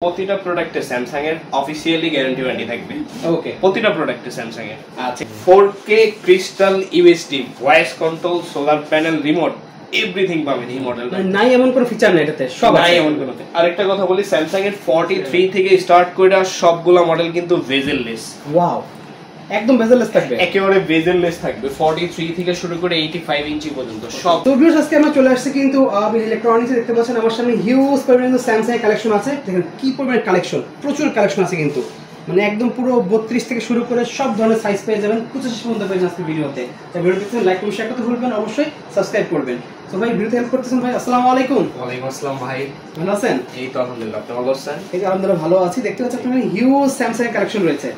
প্রতিটা প্রোডাক্টে স্যামসাং এর অফিশিয়ালি গ্যারান্টি ওয়ারেন্টি থাকবে। ওকে, প্রতিটা প্রোডাক্টে স্যামসাং এর আচ্ছা 4K crystal UHD voice control solar panel remote everything পাবেন এই মডেলটা। মানে নাই এমন কোনো ফিচার নেই এটাতে, সব নাই এমন কোনো। আরেকটা কথা বলি, স্যামসাং এর 43 থেকে স্টার্ট করে সবগুলা মডেল কিন্তু বেজেললেস। ওয়াও, একদম বেজেললেস থাকবে, একেবারে বেজেললেস থাকবে 43 থেকে শুরু করে 85 ইঞ্চি পর্যন্ত সব। তো ভিউয়ার্স আজকে আমরা চলে আসছি কিন্তু ইলেকট্রনিক্স দেখতে পাচ্ছেন আমার সামনে হিউজ পরিমাণে স্যামসাং এর কালেকশন আছে। দেখেন কি পরিমাণে কালেকশন, প্রচুর কালেকশন আছে কিন্তু মানে একদম পুরো 32 থেকে শুরু করে সব ধরনের সাইজ পেয়ে যাবেন, 85 পর্যন্ত পেয়ে যাবেন আজকে ভিডিওতে। তাই ভিডিও দেখতে লাইক এবং শেয়ার করতে ভুলবেন, অবশ্যই সাবস্ক্রাইব করবেন। তো ভাই ভিডিওতে হেল্প করতেছেন ভাই, আসসালামু আলাইকুম। ওয়ালাইকুম আসসালাম ভাই, ভালো আছেন? এই তো আলহামদুলিল্লাহ, আপনি ভালো আছেন? এই যে আলহামদুলিল্লাহ ভালো আছি। দেখতে পাচ্ছেন আপনাদের হিউজ স্যামসাং এর কালেকশন রয়েছে,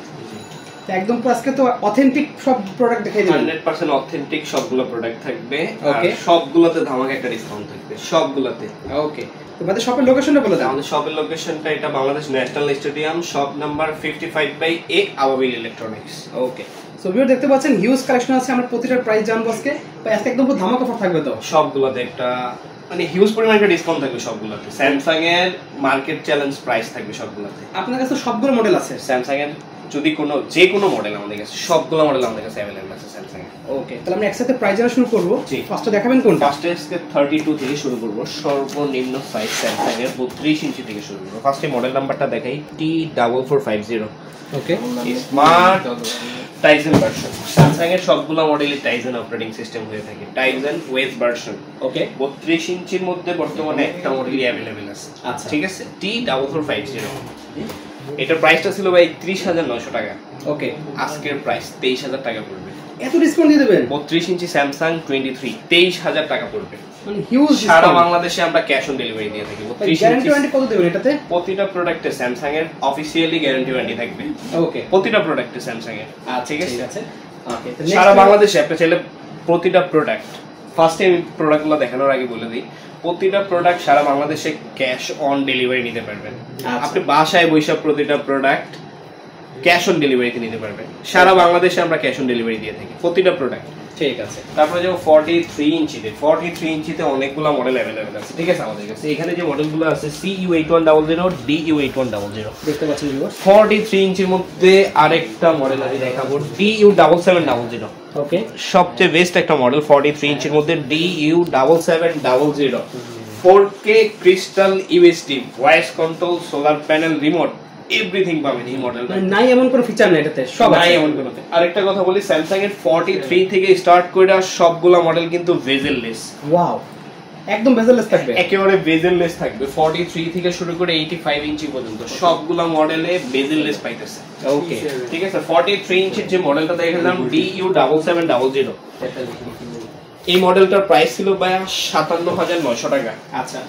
একদম আজকে তো অথেন্টিক সব প্রোডাক্ট দেখাই দিবেন। 100% অথেন্টিক সবগুলো প্রোডাক্ট থাকবে আর ওকে, সবগুলোতে ধামাকা একটা ডিসকাউন্ট থাকবে সবগুলোতে। ওকে, তো আমাদের শপের লোকেশনটা বলে দাও। আমাদের শপের লোকেশনটা এটা Bangladesh national stadium, shop number 55/A আবাবিল ইলেকট্রনিক্স। ওকে, সো ভিউয়ার দেখতে পাচ্ছেন হিউজ কালেকশন আছে, আমরা প্রতিটার প্রাইস জানবো আজকে। ভাই আজকে একদম পুরো ধামাকা অফার থাকবে তো সবগুলোতে একটা মানে হিউজ পরিমাণে একটা ডিসকাউন্ট থাকবে সবগুলোতে। স্যামসাং এর মার্কেট চ্যালেঞ্জ প্রাইস থাকবে সবগুলোতে। আপনার কাছে সবগুলো মডেল আছে স্যামসাং এর যদি কোনো যে কোনো মডেল আমাদের কাছে, সবগুলো মডেল আমাদের কাছে अवेलेबल আছে স্যামসাং এর। ওকে, তাহলে আমরা একসাথে প্রাইস জানা শুরু করব। জি, ফার্স্টে দেখাবেন কোনটা? ফার্স্টে আজকে 32 থেকে শুরু করব, সর্বনিম্ন সাইজ স্যামসাং এর 32 ইঞ্চি থেকে শুরু করব। ফার্স্টে মডেল নাম্বারটা দেখাই, T4450। ওকে, স্মার্ট টাইজেন ভার্সন। স্যামসাং এর সবগুলো মডেলই টাইজেন অপারেটিং সিস্টেম হয়ে থাকে, টাইজেন ওয়েজ ভার্সন। ওকে, 32 ইঞ্চির মধ্যে বর্তমানে একটা মডেলই अवेलेबल আছে। আচ্ছা, ঠিক আছে, T4450। এটার প্রাইসটা ছিল ভাই 30900 টাকা। ওকে, আজকের প্রাইস 23000 টাকা পড়বে। এত ডিসকাউন্ট দিয়ে দেবেন? 32 ইঞ্চি স্যামসাং 23 23000 টাকা পড়বে। মানে হিউজ সারা বাংলাদেশে আমরা ক্যাশ অন ডেলিভারি দিয়ে থাকি। 32 গ্যারান্টি ইঞ্চি ওয়ারেন্টি কত দেবেন এটাতে? প্রতিটা প্রোডাক্টে স্যামসাং এর অফিশিয়ালি গ্যারান্টি ওয়ারেন্টি থাকবে। ওকে, প্রতিটা প্রোডাক্টে স্যামসাং এর। ঠিক আছে। ওকে, তো সারা বাংলাদেশে আপনি চাইলে প্রতিটা প্রোডাক্ট, ফার্স্টে আমি প্রোডাক্টগুলো দেখানোর আগে বলে দিই, প্রতিটা প্রোডাক্ট সারা বাংলাদেশে ক্যাশ অন ডেলিভারি নিতে পারবেন। আপনি বাসায় বসে প্রতিটা প্রোডাক্ট ক্যাশ অন ডেলিভারিতে নিতে পারবেন। সারা বাংলাদেশে আমরা ক্যাশ অন ডেলিভারি দিয়ে থাকি প্রতিটা প্রোডাক্ট। ঠিক আছে, তারপরে যে 43 ইঞ্চিতে অনেকগুলো মডেল अवेलेबल আছে। ঠিক আছে, আমাদের কাছে এখানে যে মডেলগুলো আছে CU8100, DU8100 দেখতে পাচ্ছেন ভিউয়ার্স। 43 ইঞ্চির মধ্যে আরেকটা মডেল আমি দেখাবো, DU7700। ওকে, সবচেয়ে বেস্ট একটা মডেল 43 ইঞ্চির মধ্যে DU7700। 4K crystal UHD voice control solar panel remote everything পাবেন এই মডেলটা। মানে নাই এমন কোনো ফিচার নেই এটাতে, সব নাই আছে। এমন কোনো। আরেকটা কথা বলি, স্যামসাং এর 43 থেকে স্টার্ট করে সবগুলা মডেল কিন্তু বেজেললেস। ওয়াও, একদম বেজেললেস থাকবে, একেবারে বেজেললেস থাকবে 43 থেকে শুরু করে 85 ইঞ্চি পর্যন্ত সবগুলা মডেলে বেজেললেস পাইতেছে। ওকে, ঠিক আছে, 43 ইঞ্চির যে মডেলটা দেখালাম DU7700, এই মডেলটার প্রাইস ছিল ভাই 57900 টাকা। আচ্ছা,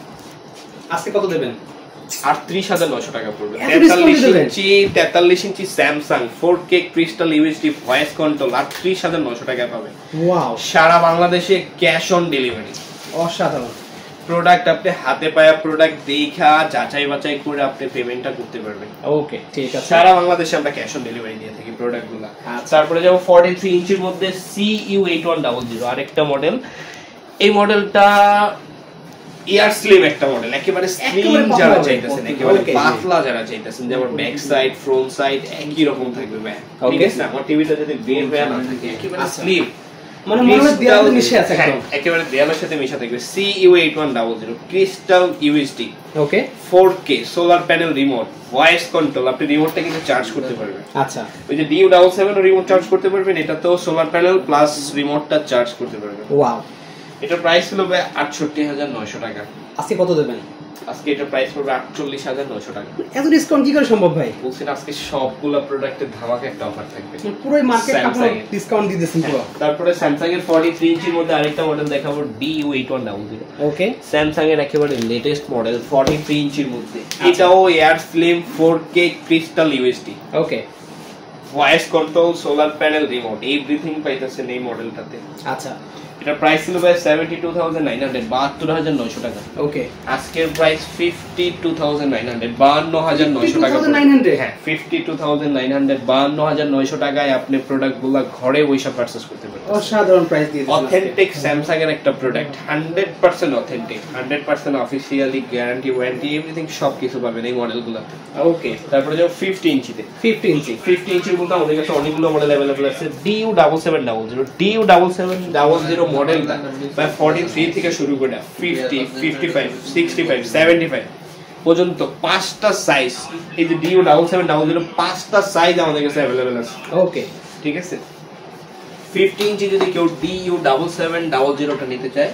আজকে কত দেবেন? 38900 টাকা পড়বে। এত discount দিবেন? 43 inch Samsung 4K crystal UHD voice control 38900 টাকা পাবেন। ওয়াও, সারা বাংলাদেশে ক্যাশ অন ডেলিভারি। অসাধারণ। প্রোডাক্ট আপনি হাতে পায়া প্রোডাক্ট দেখা যাচাই বাছাই করে আপনি পেমেন্টটা করতে পারবেন। ওকে, ঠিক আছে, সারা বাংলাদেশে আমরা ক্যাশ অন ডেলিভারি দিয়ে থাকি প্রোডাক্টগুলো। আচ্ছা, তারপরে যাব 43 ইঞ্চির মধ্যে CU8100, আরেকটা মডেল। এই মডেলটা এয়ার স্লিম একটা মডেল, একেবারে স্লিম যারা চাইতেছেন, একেবারে পাতলা যারা চাইতেছেন, যেমন ব্যাক সাইড ফ্রন্ট সাইড একই রকম থাকবে ভাই। ঠিক আছে, আমার টিভিটা যদি বের হয়ে না থাকে একেবারে স্লিম, মানে মনে হয় দেয়ালে মিশে আছে একদম, একেবারে দেয়ালের সাথে মিশে থাকবে। CU8100 crystal UHD. Okay, 4K solar panel remote voice control, আপনি রিমোটটা কিন্তু চার্জ করতে পারবেন। আচ্ছা, ওই যে DU77 রিমোট চার্জ করতে পারবেন, এটা তো সোলার প্যানেল প্লাস রিমোটটা চার্জ করতে পারবেন। ওয়াও, এটার প্রাইস ছিল ভাই 68900 টাকা। আজকে কত দেবেন? আজকে এটার প্রাইস পড়বে 48900 টাকা। এত ডিসকাউন্ট কি করে সম্ভব ভাই? বলছেন আজকে সবগুলো প্রোডাক্টের ধামাকা একটা অফার থাকবে, পুরো মার্কেট আপনারা ডিসকাউন্ট দিয়ে দিয়েছেন পুরো। তারপরে স্যামসাং এর 43 ইঞ্চির মধ্যে আরেকটা মডেল দেখাবো, DU8100। ওকে, স্যামসাং এর একেবারে লেটেস্ট মডেল 43 ইঞ্চির মধ্যে, এটাও air slim 4K crystal UHD. Okay, voice control solar panel remote everything পাইতেছেন এই মডেলটাতে। আচ্ছা, এটা প্রাইস ছিল ভাই 72900, 72900 টাকা। ওকে, আজকের প্রাইস 52900, 52900 টাকা। 52900? হ্যাঁ, 52900, 52900 টাকায় আপনি প্রোডাক্টগুলো ঘরে বসে পারচেজ করতে পারবেন। অসাধারণ প্রাইস দিয়ে দিয়েছেন। অথেন্টিক স্যামসাং এর একটা product, 100% authentic, 100% officially guarantee warranty everything সব কিছু পাবেন এই মডেলগুলোতে। ওকে, তারপরে যে 50 ইঞ্চিতে, 50 ইঞ্চির মধ্যে আমাদের কাছে অনেকগুলো মডেল अवेलेबल আছে। DU7700 মডেলটা প্রায় 43 থেকে শুরু করে 50, 55, 65, 75 পর্যন্ত 5টা সাইজ, এই যে DU7700 5টা সাইজ আমাদের কাছে अवेलेबल আছে। ওকে, ঠিক আছে। 50 ইঞ্চি যদি কেউ DU7700 টা নিতে চায়,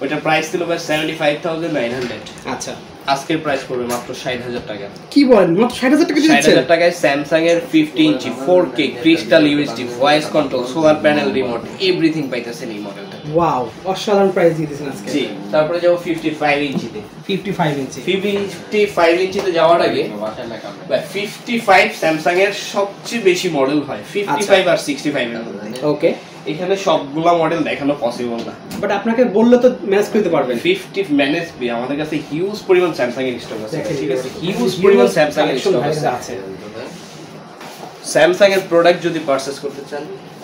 ওটার প্রাইস ছিল ভাই 75900। আচ্ছা, আজকের প্রাইস পড়বে মাত্র 60000 টাকা। কি বলেন, মাত্র 60000 টাকা দিচ্ছেন? 60000 টাকায় স্যামসাং এর 50 ইঞ্চি 4K crystal UHD voice control solar panel remote everything পাইতেছেন এই মডেলটা। ওয়াও, অসাধারণ প্রাইস দিয়ে দিয়েছেন আজকে। জি, তারপরে যাব 55 ইঞ্চিতে। 55 ইঞ্চি, 55 ইঞ্চিতে যাওয়ার আগে 55 স্যামসাং এর সবচেয়ে বেশি মডেল হয় 55 আর 65 এর মধ্যে। ওকে, এখানে সবগুলা মডেল দেখানো পসিবল না, বাট আপনাকে বললে তো ম্যানেজ করতে পারবেন। 50 ম্যানেজ বি আমাদের কাছে হিউজ পরিমাণ স্যামসাং এর স্টক আছে। ঠিক আছে, হিউজ পরিমাণ স্যামসাং এর স্টক আছে। স্যামসাং এর প্রোডাক্ট যদি পারচেজ করতে চান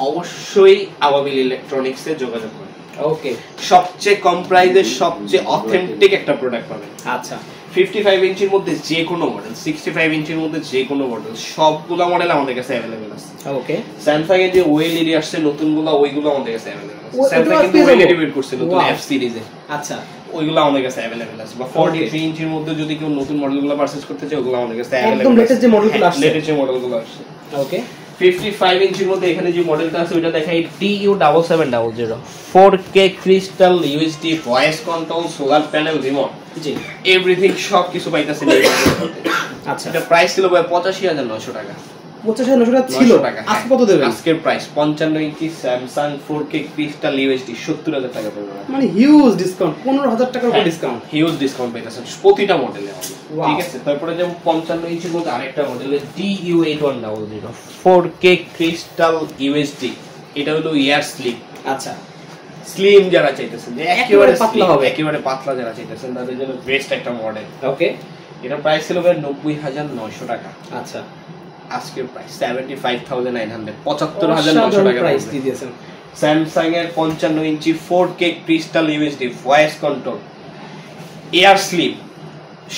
অবশ্যই আবাবিল ইলেকট্রনিক্সে যোগাযোগ করুন। ওকে, সবচেয়ে কম প্রাইসে সবচেয়ে অথেন্টিক একটা প্রোডাক্ট পাবেন। আচ্ছা, 55 ইঞ্চির মধ্যে যে কোনো মডেল, 65 ইঞ্চির মধ্যে যে কোনো মডেল, সবগুলা মডেল আমাদের কাছে अवेलेबल আছে। ওকে, স্যামসাং এর যে ওএলইডি আসছে নতুনগুলো, ওইগুলো আমাদের কাছে अवेलेबल আছে। স্যামসাং কিন্তু ওএলইডি বের করছে নতুন এফ সিরিজে। আচ্ছা, ওইগুলো আমাদের কাছে अवेलेबल আছে। বা 43 ইঞ্চির মধ্যে যদি কেউ নতুন মডেলগুলো পারচেজ করতে চায়, ওগুলো আমাদের কাছে अवेलेबल আছে। একদম লেটেস্ট যে মডেলগুলো আসছে, লেটেস্ট যে মডেলগুলো আসছে। ওকে, 55 ইঞ্চির মধ্যে এখানে যে মডেলটা আছে ওটা দেখাই DU7700 4K crystal UHD voice control solar panel remote. জি, এভরিথিং সব কিছু পাইতাছেন এই মডেলটাতে। আচ্ছা, এটা প্রাইস ছিল ভাই 85900 টাকা। 85900 টাকা ছিল, আজকে কত দেবেন? আজকের প্রাইস 55 ইঞ্চি স্যামসাং 4K ক্রিস্টাল ইউএসডি 70000 টাকা পড়বে। মানে হিউজ ডিসকাউন্ট, 15000 টাকার উপর ডিসকাউন্ট, হিউজ ডিসকাউন্ট পাইতাছেন প্রতিটা মডেলে। Wow. ঠিক আছে, তারপরে যেমন 55 ইঞ্চির মধ্যে আরেকটা মডেলে DU8100 4K ক্রিস্টাল ইউএসডি, এটা হলো এয়ার স্লিপ। আচ্ছা, স্লিম যারা চাইতেছেন যে একেবারে পাতলা হবে, একেবারে পাতলা যারা চাইতেছেন তাদের জন্য বেস্ট একটা মডেল। ওকে, এটা প্রাইস ছিল ভাই 90900 টাকা। আচ্ছা, আজকের প্রাইস 75900, 75900 টাকা প্রাইস দিয়ে দিয়েছেন। স্যামসাং এর 55 inch 4K crystal UHD voice control air slim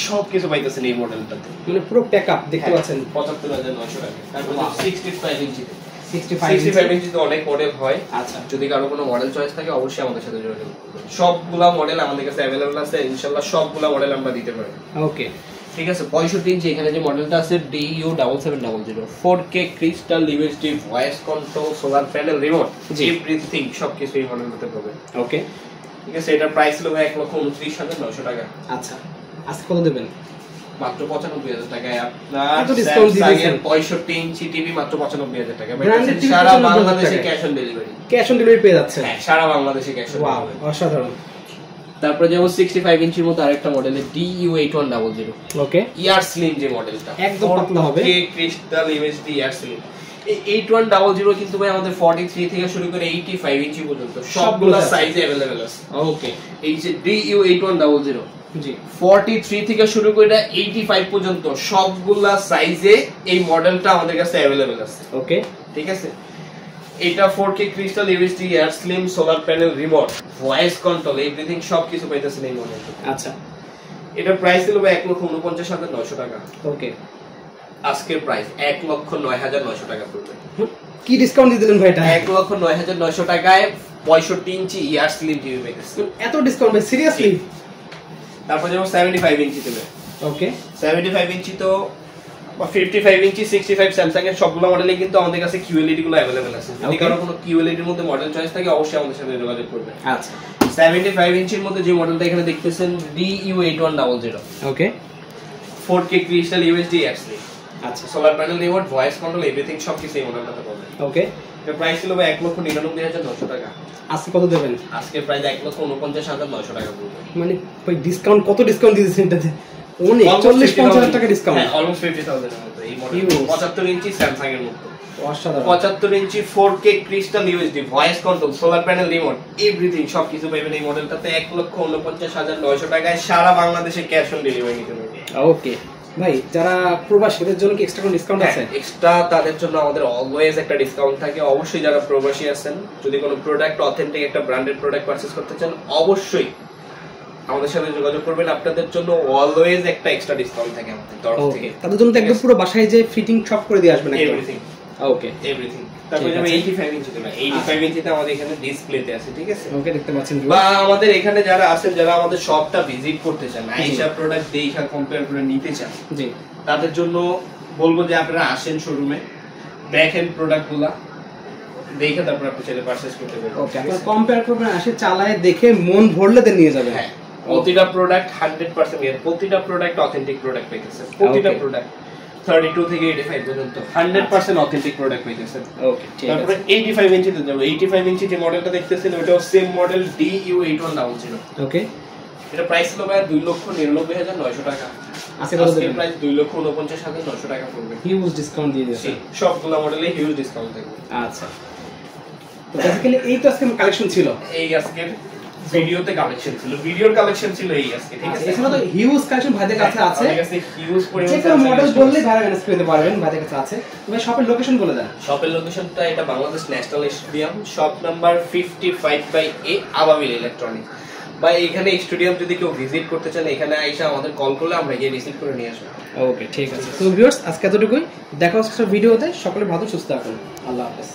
সবকিছু পাইতেছেন এই মডেলটাতে। মানে পুরো প্যাকআপ দেখতে পাচ্ছেন। 75900 টাকা। তারপর 65 ইঞ্চিতে, 65 ইঞ্চিতে অনেক মডেল হয়। আচ্ছা, যদি কারো কোনো মডেল চয়েস থাকে অবশ্যই আমাদের সাথে যোগাযোগ করবেন। সবগুলা মডেল আমাদের কাছে अवेलेबल আছে, ইনশাআল্লাহ সবগুলা মডেল আমরা দিতে পারি। ওকে, ঠিক আছে। 65 ইঞ্চি এখানে যে মডেলটা আছে DU7700 4K crystal UHD voice control solar panel remote everything সবকিছু এই মডেলটাতে পাবেন। ওকে, ঠিক আছে। এটার প্রাইস হলো 1,29,900 টাকা। আচ্ছা, আজকে কত দেবেন? মাত্র 95000 টাকায় আপনার এত ডিসকাউন্ট দিয়েছেন। 65 ইঞ্চি টিভি মাত্র 95000 টাকা। ব্র্যান্ডেড টিভি সারা বাংলাদেশে cash on delivery, cash on delivery পেয়ে যাচ্ছে। হ্যাঁ, সারা বাংলাদেশে ক্যাশ অন ওয়াও, ডেলিভারি। অসাধারণ। তারপরে যেমন 65 ইঞ্চির মধ্যে আরেকটা মডেলে DU8100 ওকে, ইয়ার স্লিম যে মডেলটা একদম পাতলা হবে, ক্রিস্টাল ইউএসডি ইয়ার স্লিম। এই 8100 কিন্তু ভাই আমাদের 43 থেকে শুরু করে 85 ইঞ্চি পর্যন্ত সবগুলো সাইজে अवेलेबल আছে। ওকে, এই যে DU8100 জি, 43 থেকে শুরু করে 85 পর্যন্ত সবগুলা সাইজে এই মডেলটা আমাদের কাছে अवेलेबल আছে। ওকে, ঠিক আছে। এটা 4K crystal UHD air slim solar panel remote voice control everything সবকিছু পাইতেছেন এই মডেলটা। আচ্ছা, এটার প্রাইস ছিল 1,49,900 টাকা। ওকে, আজকের প্রাইস 1,09,900 টাকা পড়বে। কি ডিসকাউন্ট দিয়ে দিলেন ভাই এটা? 1,09,900 টাকায় 65 ইঞ্চি ইয়ার স্লিম টিভি পাইতেছেন। এত ডিসকাউন্ট ভাই, সিরিয়াসলি? তারপর যেমন 75 ইঞ্চি দেবে। ওকে, 75 ইঞ্চি তো 55 ইঞ্চি 65 স্যামসাং এর সবগুলো মডেলে কিন্তু আমাদের কাছে কিউএলইডি গুলো अवेलेबल আছে। যদি কারো কোনো কিউএলইডি এর মধ্যে মডেল চয়েস থাকে অবশ্যই আমাদের সাথে যোগাযোগ করবেন। আচ্ছা, 75 ইঞ্চির মধ্যে যে মডেলটা এখানে দেখতেছেন DU8100 okay, 4K crystal UHD air slim. আচ্ছা, solar panel remote voice control everything সবকিছু এই মডেলটাতে পাবেন। ওকে, এর প্রাইস ছিল 1,99,900 টাকা। আজকে কত দেবেন? আজকের প্রাইস 1,49,900 টাকা পড়বে। মানে ভাই ডিসকাউন্ট, কত ডিসকাউন্ট দিয়েছেন এটাতে? অনেক, 40-50,000 টাকা ডিসকাউন্ট। হ্যাঁ, অলমোস্ট 50,000 এর মতো এই মডেল। 75 ইঞ্চি স্যামসাং এর মতো অসাধারণ। 75 ইঞ্চি 4K crystal UHD voice control solar panel remote everything সবকিছু পাবেন এই মডেলটাতে 1,49,900 টাকায়। সারা বাংলাদেশে ক্যাশ অন ডেলিভারি নিতে পারবেন। ওকে, ভাই যারা প্রবাসীদের জন্য কি এক্সট্রা কোনো ডিসকাউন্ট আছে? এক্সট্রা তাদের জন্য আমাদের অলওয়েজ একটা ডিসকাউন্ট থাকে। অবশ্যই যারা প্রবাসী আছেন, যদি কোনো প্রোডাক্ট অথেন্টিক একটা ব্র্যান্ডেড প্রোডাক্ট পারচেজ করতে চান, অবশ্যই আমাদের সাথে যোগাযোগ করবেন। আপনাদের জন্য অলওয়েজ একটা এক্সট্রা ডিসকাউন্ট থাকে আমাদের তরফ থেকে। তাদের জন্য তো একদম পুরো বাসায় যে ফিটিং সব করে দিয়ে আসবেন একদম। এভরিথিং। ওকে, এভরিথিং। তারপরে যেমন 85 ইঞ্চিতে না, 85 ইঞ্চিতে আমাদের এখানে ডিসপ্লেতে আছে, ঠিক আছে? ওকে, দেখতে পাচ্ছেন। বা আমাদের এখানে যারা আছেন, যারা আমাদের শপটা ভিজিট করতে চান, আইসা প্রোডাক্ট দেখা কম্পেয়ার করে নিতে চান, জি, তাদের জন্য বলবো যে আপনারা আসেন শোরুমে, দেখেন প্রোডাক্টগুলা, দেখে তারপর আপনি চাইলে পারচেজ করতে পারবেন। ওকে, আপনারা কম্পেয়ার করবেন, আসে চালায় দেখে মন ভরলে দেন নিয়ে যাবেন। হ্যাঁ, প্রতিটা প্রোডাক্ট 100% এর, প্রতিটা প্রোডাক্ট অথেন্টিক প্রোডাক্ট পাইতেছেন। প্রতিটা প্রোডাক্ট 32 থেকে 85 পর্যন্ত 100% অথেন্টিক প্রোডাক্ট পাইতেছেন। ওকে, ঠিক আছে। তারপরে 85 ইঞ্চিতে যাব। 85 ইঞ্চি যে মডেলটা দেখতেছেন ওটাও সেম মডেল DU8100। ওকে, এটা প্রাইস হলো ভাই 2,99,900 টাকা। আজকে কত আজকের প্রাইস 2,49,900 টাকা পড়বে। হিউজ ডিসকাউন্ট দিয়ে দিয়েছে। সবগুলো মডেলে হিউজ ডিসকাউন্ট থাকবে। আচ্ছা, তো বেসিক্যালি এই তো আজকে কালেকশন ছিল, এই আজকের ভিডিওতে কালেকশন ছিল, ভিডিওর কালেকশন ছিল এই আজকে, ঠিক আছে? এছাড়া তো হিউজ কালেকশন ভাইদের কাছে আছে, আমাদের কাছে হিউজ পরিমাণ যে কোনো মডেল বললে ভাইরা ম্যানেজ করে দিতে পারবেন, ভাইদের কাছে আছে। তবে শপের লোকেশন বলে দেন। শপের লোকেশনটা এটা Bangladesh national stadium, shop number 55/A, আবাবিল ইলেকট্রনিক্স। বা এখানে স্টেডিয়াম যদি কেউ ভিজিট করতে চান, এখানে আইসা আমাদের কল করলে আমরা গিয়ে রিসিভ করে নিয়ে আসবো। ওকে, ঠিক আছে। তো ভিউয়ার্স, আজকে এতটুকুই, দেখা হচ্ছে ভিডিওতে। সকলে ভালো সুস্থ থাকুন। আল্লাহ হাফেজ।